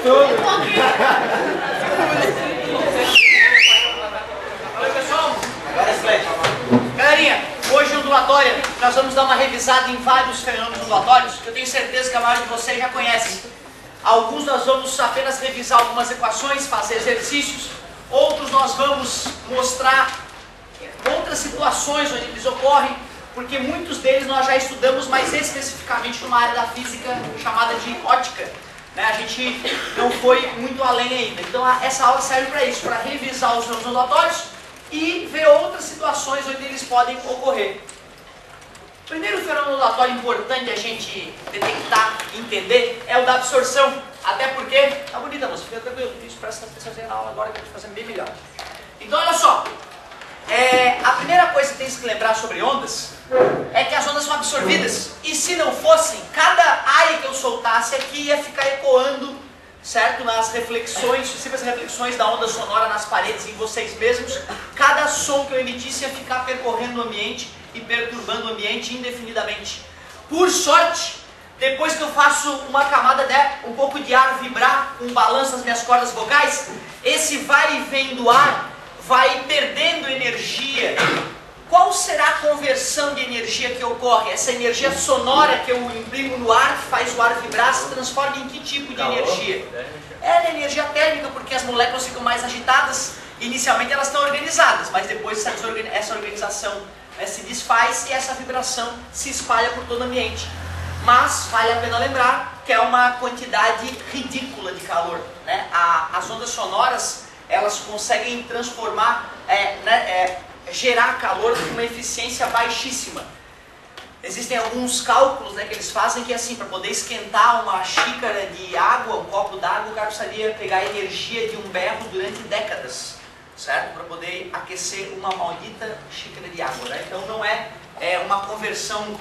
Oi, pessoal. Agora é excelente. Galerinha, hoje no ondulatório nós vamos dar uma revisada em vários fenômenos ondulatórios que eu tenho certeza que a maioria de vocês já conhece. Alguns nós vamos apenas revisar algumas equações, fazer exercícios. Outros nós vamos mostrar outras situações onde eles ocorrem, porque muitos deles nós já estudamos mais especificamente numa área da física chamada de ótica. A gente não foi muito além ainda. Então essa aula serve para isso, para revisar os fenômenos ondulatórios e ver outras situações onde eles podem ocorrer. O primeiro fenômeno ondulatório importante a gente detectar e entender é o da absorção. Até porque, tá bonita, você fica tranquilo, isso presta atenção na aula agora que eu vou fazer bem melhor. Então olha só, a primeira coisa que tem que lembrar sobre ondas é que as ondas são absorvidas. E se não fossem, cada área que eu soltasse aqui ia ficar ecoando, certo? Nas reflexões, sucessivas reflexões da onda sonora nas paredes, em vocês mesmos. Cada som que eu emitisse ia ficar percorrendo o ambiente e perturbando o ambiente indefinidamente. Por sorte, depois que eu faço uma camada, um pouco de ar vibrar, um balanço nas minhas cordas vocais, esse vai e vem do ar vai perdendo energia. Qual será a conversão de energia que ocorre? Essa energia sonora que eu imprimo no ar, que faz o ar vibrar, se transforma em que tipo de energia? É energia térmica, porque as moléculas ficam mais agitadas. Inicialmente elas estão organizadas, mas depois essa organização se desfaz e essa vibração se espalha por todo o ambiente. Mas vale a pena lembrar que é uma quantidade ridícula de calor. As ondas sonoras, elas conseguem transformar, gerar calor com uma eficiência baixíssima. Existem alguns cálculos que eles fazem que assim, para poder esquentar uma xícara de água, um copo d'água, o cara precisaria pegar a energia de um berro durante décadas, certo? Para poder aquecer uma maldita xícara de água. Então não é uma conversão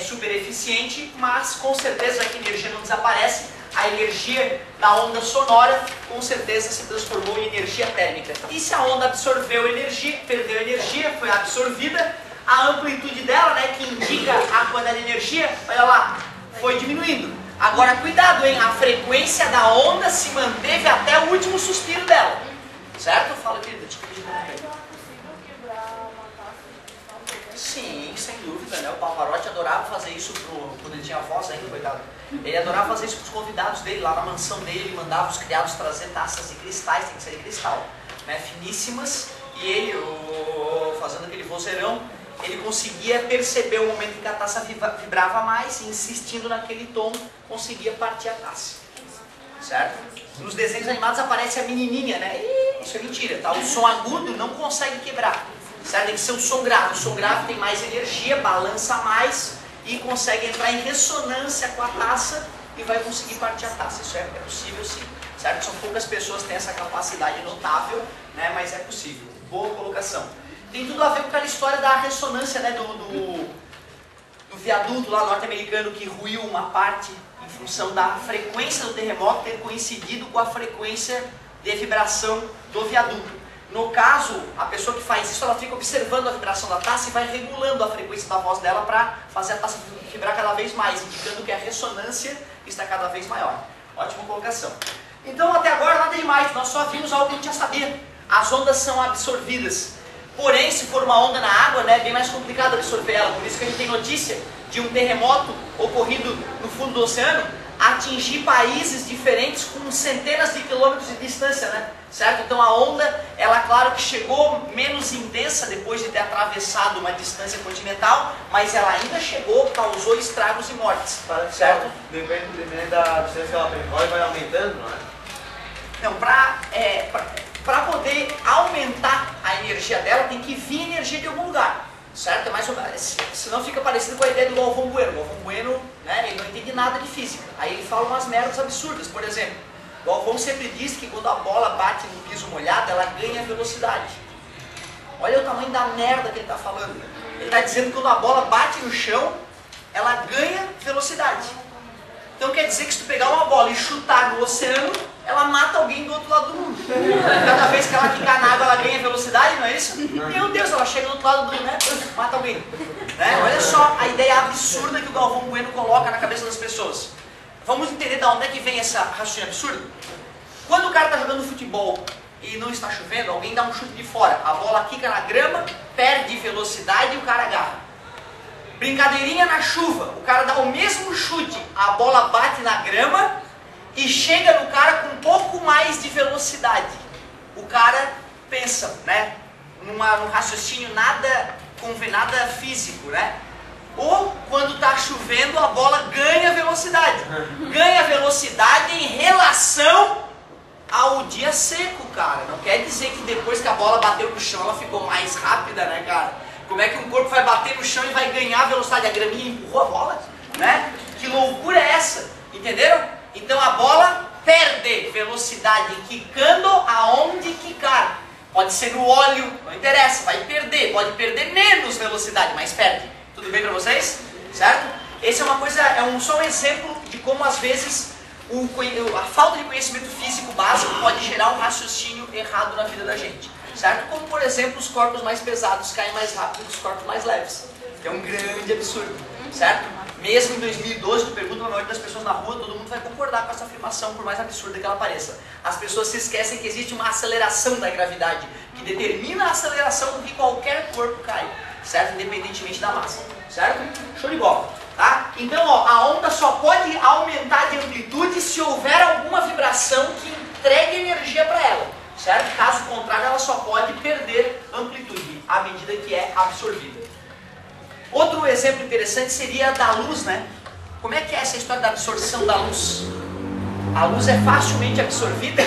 super eficiente, mas com certeza que a energia não desaparece. A energia da onda sonora com certeza se transformou em energia térmica. E se a onda absorveu energia, perdeu energia, foi absorvida, a amplitude dela, que indica a quantidade de energia, olha lá, foi diminuindo. Agora cuidado, hein? A frequência da onda se manteve até o último suspiro dela. Certo? Fala, querida. Sim, sem dúvida, O Pavarotti adorava fazer isso quando ele tinha voz ainda, coitado. Ele adorava fazer isso para os convidados dele, lá na mansão dele, ele mandava os criados trazer taças de cristais, tem que ser de cristal, finíssimas, e ele, fazendo aquele vozeirão, ele conseguia perceber o momento em que a taça vibrava mais, e insistindo naquele tom, conseguia partir a taça, certo? Nos desenhos animados aparece a menininha, isso é mentira, tá? O som agudo não consegue quebrar, certo? Tem que ser o som grave tem mais energia, balança mais, e consegue entrar em ressonância com a taça e vai conseguir partir a taça. Isso é possível sim, certo? São poucas pessoas que têm essa capacidade notável, mas é possível. Boa colocação. Tem tudo a ver com aquela história da ressonância, do viaduto lá norte-americano que ruiu uma parte em função da frequência do terremoto ter coincidido com a frequência de vibração do viaduto. No caso, a pessoa que faz isso, ela fica observando a vibração da taça e vai regulando a frequência da voz dela para fazer a taça vibrar cada vez mais, indicando que a ressonância está cada vez maior. Ótima colocação. Então, até agora, nada demais, nós só vimos algo que a gente já sabia. As ondas são absorvidas. Porém, se for uma onda na água, é bem mais complicado absorver ela. Por isso que a gente tem notícia de um terremoto ocorrido no fundo do oceano atingir países diferentes com centenas de quilômetros de distância, certo? Então a onda, ela claro que chegou menos intensa depois de ter atravessado uma distância continental, mas ela ainda chegou, causou estragos e mortes, certo? Depende da distância que ela percorre, vai aumentando, não é? Não, para poder aumentar a energia dela, tem que vir energia de algum lugar. Certo? É mais ou menos, senão fica parecido com a ideia do Galvão Bueno. O Galvão Bueno, ele não entende nada de física. Aí ele fala umas merdas absurdas. Por exemplo, o Galvão sempre diz que quando a bola bate no piso molhado, ela ganha velocidade. Olha o tamanho da merda que ele está falando. Ele está dizendo que quando a bola bate no chão, ela ganha velocidade. Então quer dizer que se tu pegar uma bola e chutar no oceano, ela mata alguém do outro lado do mundo. Cada vez que ela quicar na água, ela ganha velocidade, não é isso? Meu Deus, ela chega do outro lado do mundo, mata alguém. Olha só a ideia absurda que o Galvão Bueno coloca na cabeça das pessoas. Vamos entender de onde é que vem essa raciocínio absurdo? Quando o cara está jogando futebol e não está chovendo, alguém dá um chute de fora, a bola quica na grama, perde velocidade e o cara agarra. Brincadeirinha na chuva, o cara dá o mesmo chute, a bola bate na grama e chega no cara com um pouco mais de velocidade. O cara pensa, né, num raciocínio nada físico, né? Ou quando está chovendo a bola ganha velocidade. Ganha velocidade em relação ao dia seco, cara. Não quer dizer que depois que a bola bateu no chão ela ficou mais rápida, né, cara? Como é que um corpo vai bater no chão e vai ganhar velocidade? A graminha empurrou a bola, né? Que loucura é essa? Entenderam? Então a bola perde velocidade quicando aonde quicar. Pode ser no óleo, não interessa, vai perder. Pode perder menos velocidade, mas perde. Tudo bem para vocês? Certo? Esse é uma coisa, só um exemplo de como às vezes a falta de conhecimento físico básico pode gerar um raciocínio errado na vida da gente. Certo? Como, por exemplo, os corpos mais pesados caem mais rápido que os corpos mais leves. Que é um grande absurdo. Certo? Mesmo em 2012, tu pergunta a maioria das pessoas na rua, todo mundo vai concordar com essa afirmação, por mais absurda que ela pareça. As pessoas se esquecem que existe uma aceleração da gravidade, que determina a aceleração com que qualquer corpo cai. Certo? Independentemente da massa. Certo? Show de bola. Tá? Então, ó, a onda só pode aumentar de amplitude se houver alguma vibração que entregue energia para ela. Certo? Caso contrário, ela só pode perder amplitude à medida que é absorvida. Outro exemplo interessante seria da luz, né? Como é que é essa história da absorção da luz? A luz é facilmente absorvida?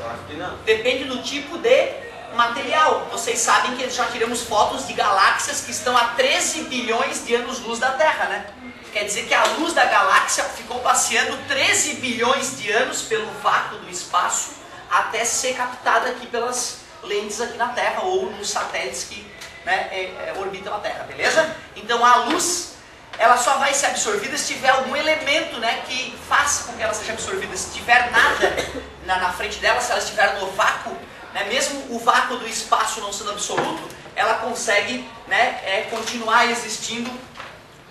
Eu acho que não. Depende do tipo de material. Vocês sabem que já tiramos fotos de galáxias que estão a 13 bilhões de anos-luz da Terra, né? Quer dizer que a luz da galáxia ficou passeando 13 bilhões de anos pelo vácuo do espaço até ser captada aqui pelas lentes aqui na Terra ou nos satélites que, né, orbitam a Terra, beleza? Então a luz, ela só vai ser absorvida se tiver algum elemento, né, que faça com que ela seja absorvida. Se tiver nada na frente dela, se ela estiver no vácuo, né, mesmo o vácuo do espaço não sendo absoluto, ela consegue, né, continuar existindo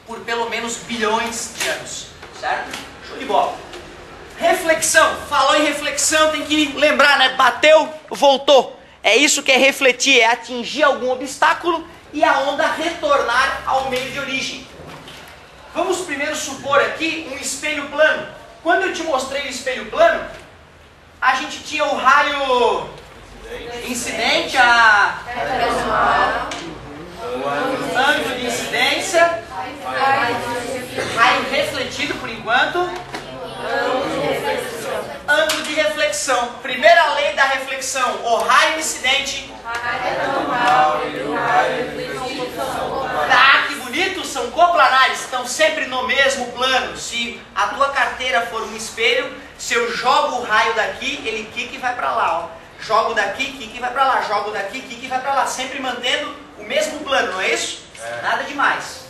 por pelo menos bilhões de anos, certo? Show de bola. Reflexão. Falou em reflexão, tem que lembrar, né? Bateu, voltou. É isso que é refletir, é atingir algum obstáculo e a onda retornar ao meio de origem. Vamos primeiro supor aqui um espelho plano. Quando eu te mostrei o espelho plano, a gente tinha o raio incidente, ângulo de incidência, raio refletido por enquanto, ângulo de reflexão. Primeira lei da reflexão, o raio incidente. Tá, que bonito, são coplanares, estão sempre no mesmo plano. Se a tua carteira for um espelho, se eu jogo o raio daqui, ele quica e vai para lá, ó. Jogo daqui, quica e vai para lá, jogo daqui, quica e vai para lá, sempre mantendo o mesmo plano, não é isso? É. Nada demais.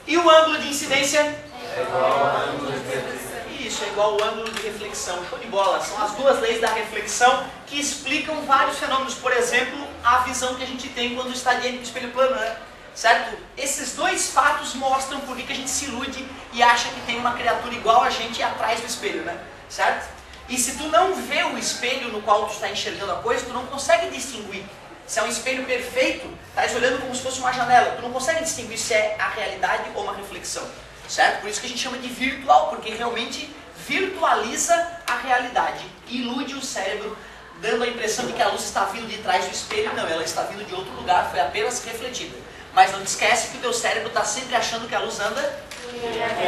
E o ângulo de incidência? É igual ao ângulo de reflexão. Isso, é igual ao ângulo de reflexão. Show de bola. São as duas leis da reflexão que explicam vários fenômenos. Por exemplo, a visão que a gente tem quando está diante do espelho plano, né? Certo? Esses dois fatos mostram por que a gente se ilude e acha que tem uma criatura igual a gente atrás do espelho, né? Certo? E se tu não vê o espelho no qual tu está enxergando a coisa, tu não consegue distinguir. Se é um espelho perfeito, estás olhando como se fosse uma janela, tu não consegue distinguir se é a realidade ou uma reflexão. Certo? Por isso que a gente chama de virtual, porque realmente virtualiza a realidade, ilude o cérebro, dando a impressão de que a luz está vindo de trás do espelho. Não, ela está vindo de outro lugar, foi apenas refletida. Mas não te esquece que o teu cérebro está sempre achando que a luz anda.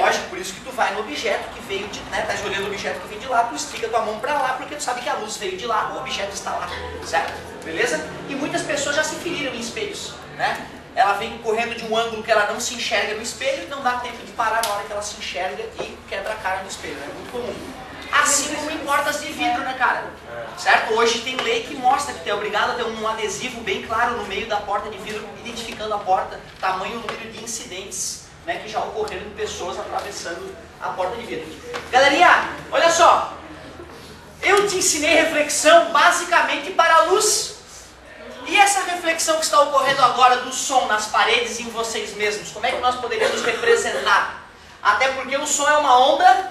Lógico, por isso que tu vai no objeto que veio de, né, tá escolhendo o objeto que veio de lá, tu estica a tua mão para lá, porque tu sabe que a luz veio de lá, o objeto está lá, certo? Beleza? E muitas pessoas já se feriram em espelhos, né? Ela vem correndo de um ângulo que ela não se enxerga no espelho, não dá tempo de parar na hora que ela se enxerga e quebra a cara no espelho, é muito comum. Assim como em portas de vidro, né, cara? Certo? Hoje tem lei que mostra que tu é obrigado a ter um adesivo bem claro no meio da porta de vidro, identificando a porta, tamanho e número de incidentes, né, que já ocorreram em pessoas atravessando a porta de vidro. Galerinha, olha só. Eu te ensinei reflexão basicamente para a luz. E essa reflexão que está ocorrendo agora do som nas paredes e em vocês mesmos, como é que nós poderíamos representar? Até porque o som é uma onda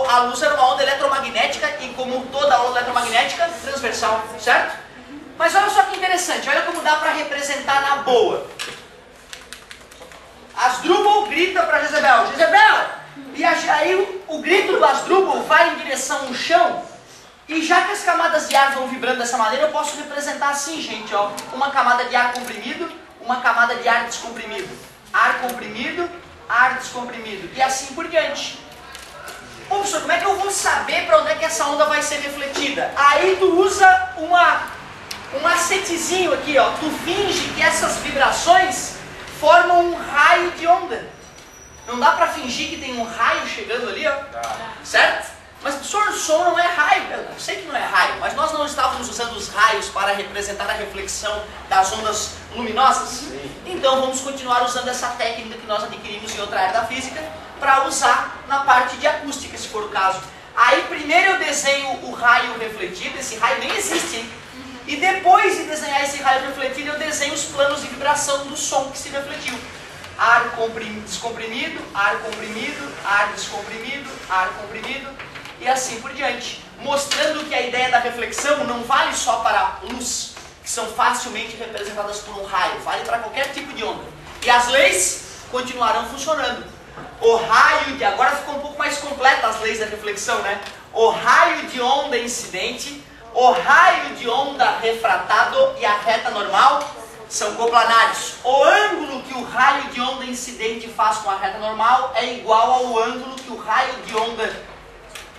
a luz era uma onda eletromagnética e como toda onda eletromagnética, transversal, certo? Mas olha só que interessante, olha como dá para representar na boa. Asdrubal grita para Jezebel, Jezebel! E aí o grito do Asdrubal vai em direção ao chão. E já que as camadas de ar vão vibrando dessa maneira, eu posso representar assim, gente, ó. Uma camada de ar comprimido, uma camada de ar descomprimido. Ar comprimido, ar descomprimido. E assim por diante. Bom, professor, como é que eu vou saber para onde é que essa onda vai ser refletida? Aí tu usa um macetezinho aqui, ó. Tu finge que essas vibrações formam um raio de onda. Não dá para fingir que tem um raio chegando ali, ó. Certo? Mas, professor, o som não é raio. Eu sei que não é raio, mas nós não estávamos usando os raios para representar a reflexão das ondas luminosas? Sim. Então vamos continuar usando essa técnica que nós adquirimos em outra área da física para usar na parte de acústica, se for o caso. Aí primeiro eu desenho o raio refletido, esse raio nem existe, hein? E depois de desenhar esse raio refletido, eu desenho os planos de vibração do som que se refletiu. Ar descomprimido, ar comprimido, ar descomprimido, ar comprimido. E assim por diante, mostrando que a ideia da reflexão não vale só para luz, que são facilmente representadas por um raio, vale para qualquer tipo de onda. E as leis continuarão funcionando. O raio de... Agora ficou um pouco mais completa as leis da reflexão, né? O raio de onda incidente, o raio de onda refratado e a reta normal são coplanares. O ângulo que o raio de onda incidente faz com a reta normal é igual ao ângulo que o raio de onda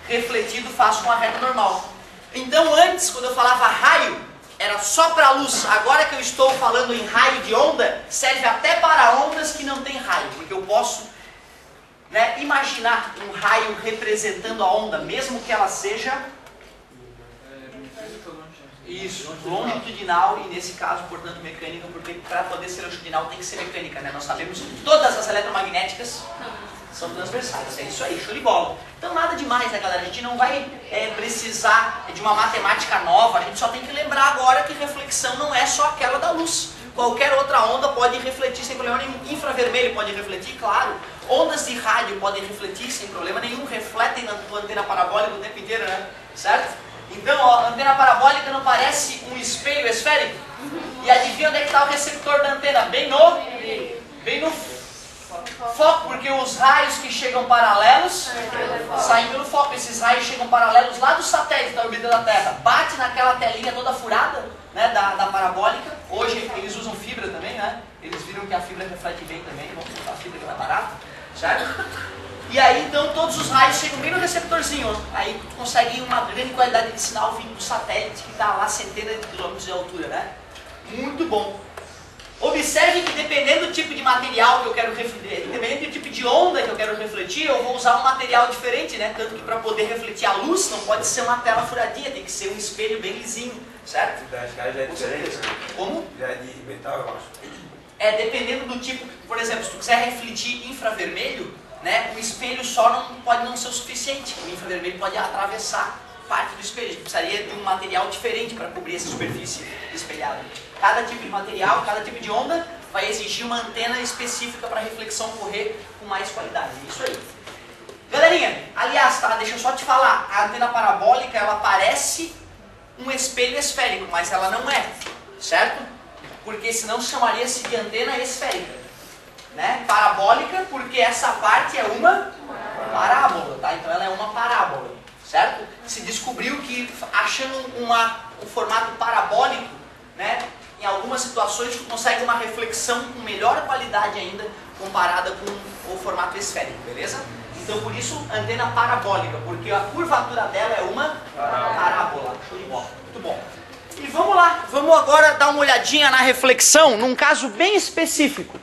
refletido faz com a reta normal. Então antes, quando eu falava raio, era só para luz. Agora que eu estou falando em raio de onda, serve até para ondas que não tem raio, porque eu posso, né, imaginar um raio representando a onda, mesmo que ela seja isso, longitudinal e nesse caso, portanto, mecânica, porque para poder ser longitudinal tem que ser mecânica, né? Nós sabemos que todas as eletromagnéticas são transversais, é isso aí, show de bola. Então nada demais, né, galera? A gente não vai precisar de uma matemática nova, a gente só tem que lembrar agora que reflexão não é só aquela da luz. Qualquer outra onda pode refletir sem problema nenhum. Infravermelho pode refletir, claro. Ondas de rádio podem refletir sem problema nenhum, refletem na tua antena parabólica o tempo inteiro, né? Certo? Então, ó, a antena parabólica não parece um espelho esférico? E adivinha onde é que está o receptor da antena? Bem no foco, porque os raios que chegam paralelos saem pelo foco. Esses raios chegam paralelos lá do satélite da órbita da Terra. Bate naquela telinha toda furada, né, da parabólica. Hoje eles usam fibra também, né? Eles viram que a fibra reflete bem também. Vamos usar a fibra que é mais barata, certo? E aí então todos os raios chegam bem no receptorzinho, ó. Aí tu consegue uma grande qualidade de sinal vindo do satélite que está lá centenas de quilômetros de altura, né? Muito bom. Observe que dependendo do tipo de material que eu quero refletir, dependendo do tipo de onda que eu quero refletir, eu vou usar um material diferente, né? Tanto que para poder refletir a luz não pode ser uma tela furadinha, tem que ser um espelho bem lisinho, certo? Acho que já é diferente, né? Como? Já é de metal, eu acho. Dependendo do tipo, por exemplo, se tu quiser refletir infravermelho, né? O espelho só pode não ser o suficiente, o infravermelho pode atravessar parte do espelho, a gente precisaria de um material diferente para cobrir essa superfície espelhada. Cada tipo de material, cada tipo de onda vai exigir uma antena específica para a reflexão ocorrer com mais qualidade. É isso aí. Galerinha, aliás, tá, deixa eu só te falar, a antena parabólica ela parece um espelho esférico, mas ela não é, certo? Porque senão chamaria-se de antena esférica, né? Parabólica porque essa parte é uma parábola, tá? Então ela é uma parábola, certo? Se descobriu que achando um formato parabólico, né? Em algumas situações tu consegue uma reflexão com melhor qualidade ainda comparada com o formato esférico, beleza? Então por isso antena parabólica, porque a curvatura dela é uma parábola. Show de bola, muito bom. E vamos lá, vamos agora dar uma olhadinha na reflexão num caso bem específico.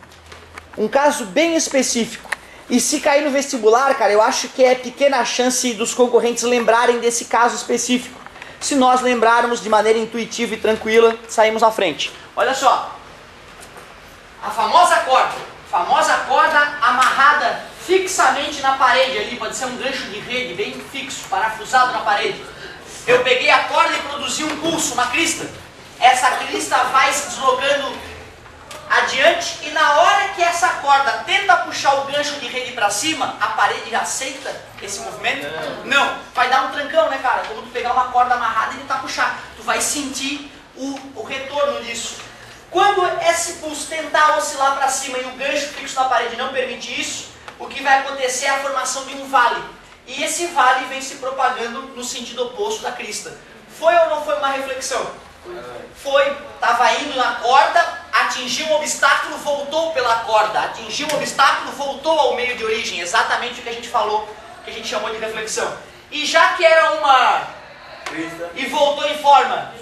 Um caso bem específico. E se cair no vestibular, cara, eu acho que é pequena a chance dos concorrentes lembrarem desse caso específico. Se nós lembrarmos de maneira intuitiva e tranquila, saímos à frente. Olha só. A famosa corda amarrada fixamente na parede ali, pode ser um gancho de rede bem fixo, parafusado na parede. Eu peguei a corda e produzi um pulso, uma crista. Essa crista vai se deslocando à adiante, e na hora que essa corda tenta puxar o gancho de rede para cima, a parede aceita esse movimento? Não. Vai dar um trancão, né, cara? Como tu pegar uma corda amarrada e tentar puxar. Tu vai sentir o retorno disso. Quando esse pulso tentar oscilar para cima e o gancho fixo na parede não permite isso, o que vai acontecer é a formação de um vale. E esse vale vem se propagando no sentido oposto da crista. Foi ou não foi uma reflexão? Foi. Estava indo na corda, atingiu um obstáculo, voltou pela corda. Atingiu um obstáculo, voltou ao meio de origem. Exatamente o que a gente falou, que a gente chamou de reflexão. E já que era uma... e voltou em forma,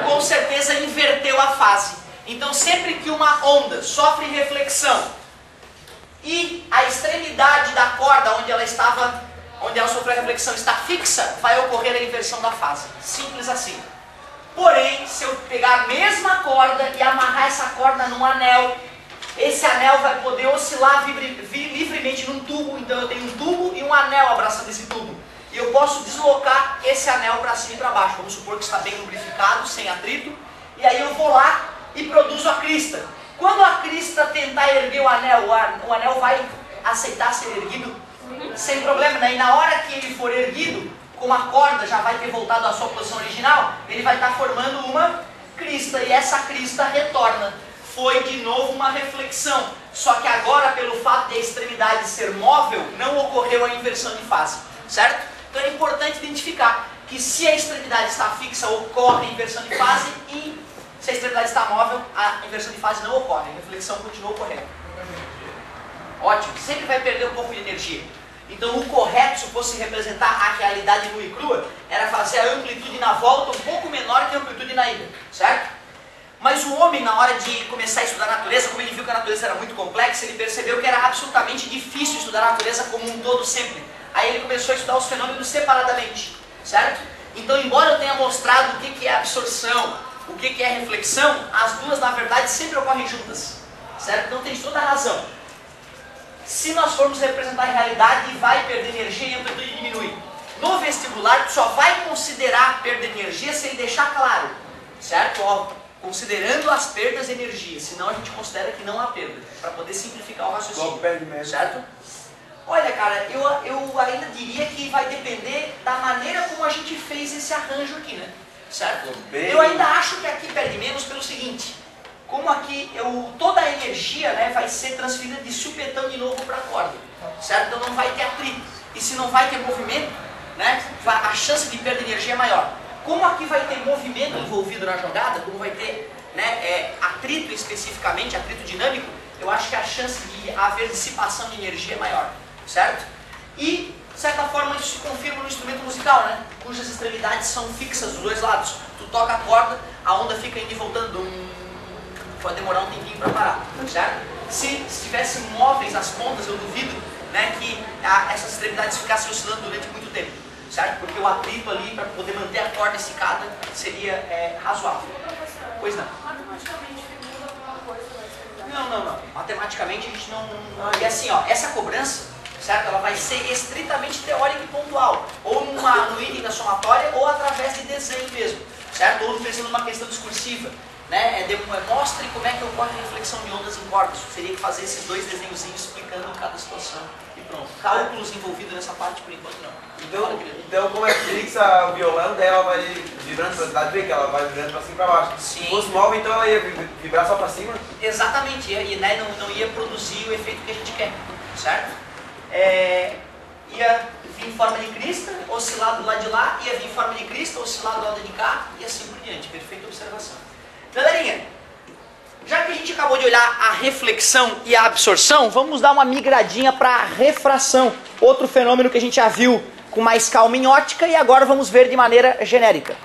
com certeza inverteu a fase. Então sempre que uma onda sofre reflexão e a extremidade da corda onde ela sofreu a reflexão está fixa, vai ocorrer a inversão da fase. Simples assim. Porém, se eu pegar a mesma corda e amarrar essa corda num anel, esse anel vai poder oscilar livremente num tubo. Então eu tenho um tubo e um anel abraçando esse tubo. E eu posso deslocar esse anel para cima e para baixo. Vamos supor que está bem lubrificado, sem atrito. E aí eu vou lá e produzo a crista. Quando a crista tentar erguer o anel vai aceitar ser erguido sem problema, né? E na hora que ele for erguido, como a corda já vai ter voltado à sua posição original, ele vai estar formando uma crista, e essa crista retorna. Foi de novo uma reflexão, só que agora, pelo fato de a extremidade ser móvel, não ocorreu a inversão de fase, certo? Então é importante identificar que se a extremidade está fixa, ocorre a inversão de fase, e se a extremidade está móvel, a inversão de fase não ocorre, a reflexão continua ocorrendo. Ótimo, sempre vai perder um pouco de energia. Então o correto, se fosse representar a realidade nua e crua, era fazer a amplitude na volta um pouco menor que a amplitude na ida, certo? Mas o homem, na hora de começar a estudar a natureza, como ele viu que a natureza era muito complexa, ele percebeu que era absolutamente difícil estudar a natureza como um todo sempre. Aí ele começou a estudar os fenômenos separadamente, certo? Então, embora eu tenha mostrado o que é absorção, o que é reflexão, as duas, na verdade, sempre ocorrem juntas, certo? Então tem toda a razão. Se nós formos representar a realidade, vai perder energia e a amplitude diminui. No vestibular, tu só vai considerar a perda de energia se ele deixar claro, certo? Ó, considerando as perdas de energia, senão a gente considera que não há perda, para poder simplificar o raciocínio, certo? Olha, cara, eu ainda diria que vai depender da maneira como a gente fez esse arranjo aqui, né? Certo? Eu ainda acho que aqui perde menos pelo seguinte: como aqui toda a energia, né, vai ser transferida de supetão de novo para a corda, certo? Então não vai ter atrito. E se não vai ter movimento, né, a chance de perda de energia é maior. Como aqui vai ter movimento envolvido na jogada, como vai ter, né, atrito especificamente, atrito dinâmico, eu acho que a chance de haver dissipação de energia é maior, certo? E, de certa forma, isso se confirma no instrumento musical, né, cujas extremidades são fixas dos dois lados. Tu toca a corda, a onda fica indo e voltando, pode demorar um tempinho para parar, certo? Se estivessem móveis as pontas, eu duvido, né, que essas extremidades ficassem oscilando durante muito tempo, certo? Porque o atrito ali, para poder manter a corda esticada, seria razoável. Pois não. Matematicamente muda alguma coisa na extremidade? Não. Matematicamente a gente não... E assim, ó, essa cobrança, certo? Ela vai ser estritamente teórica e pontual, ou no item da somatória, ou através de desenho mesmo, certo? Ou pensando numa questão discursiva. Né? Mostre como é que ocorre a reflexão de ondas em cordas. Seria que fazer esses dois desenhozinhos explicando cada situação e pronto. Cálculos envolvidos nessa parte por enquanto não. Então como é que fixa o violão, daí ela vai vibrando pra cidade, vê que ela vai vibrando pra cima e pra baixo. Sim. Se fosse móvel, então ela ia vibrar só pra cima? Exatamente, e né, não ia produzir o efeito que a gente quer, certo? Ia vir em forma de crista, oscilar do lado de lá, ia vir em forma de crista, oscilar do lado de cá e assim por diante. Perfeita observação. Galerinha, já que a gente acabou de olhar a reflexão e a absorção, vamos dar uma migradinha para a refração. Outro fenômeno que a gente já viu com mais calma em ótica e agora vamos ver de maneira genérica.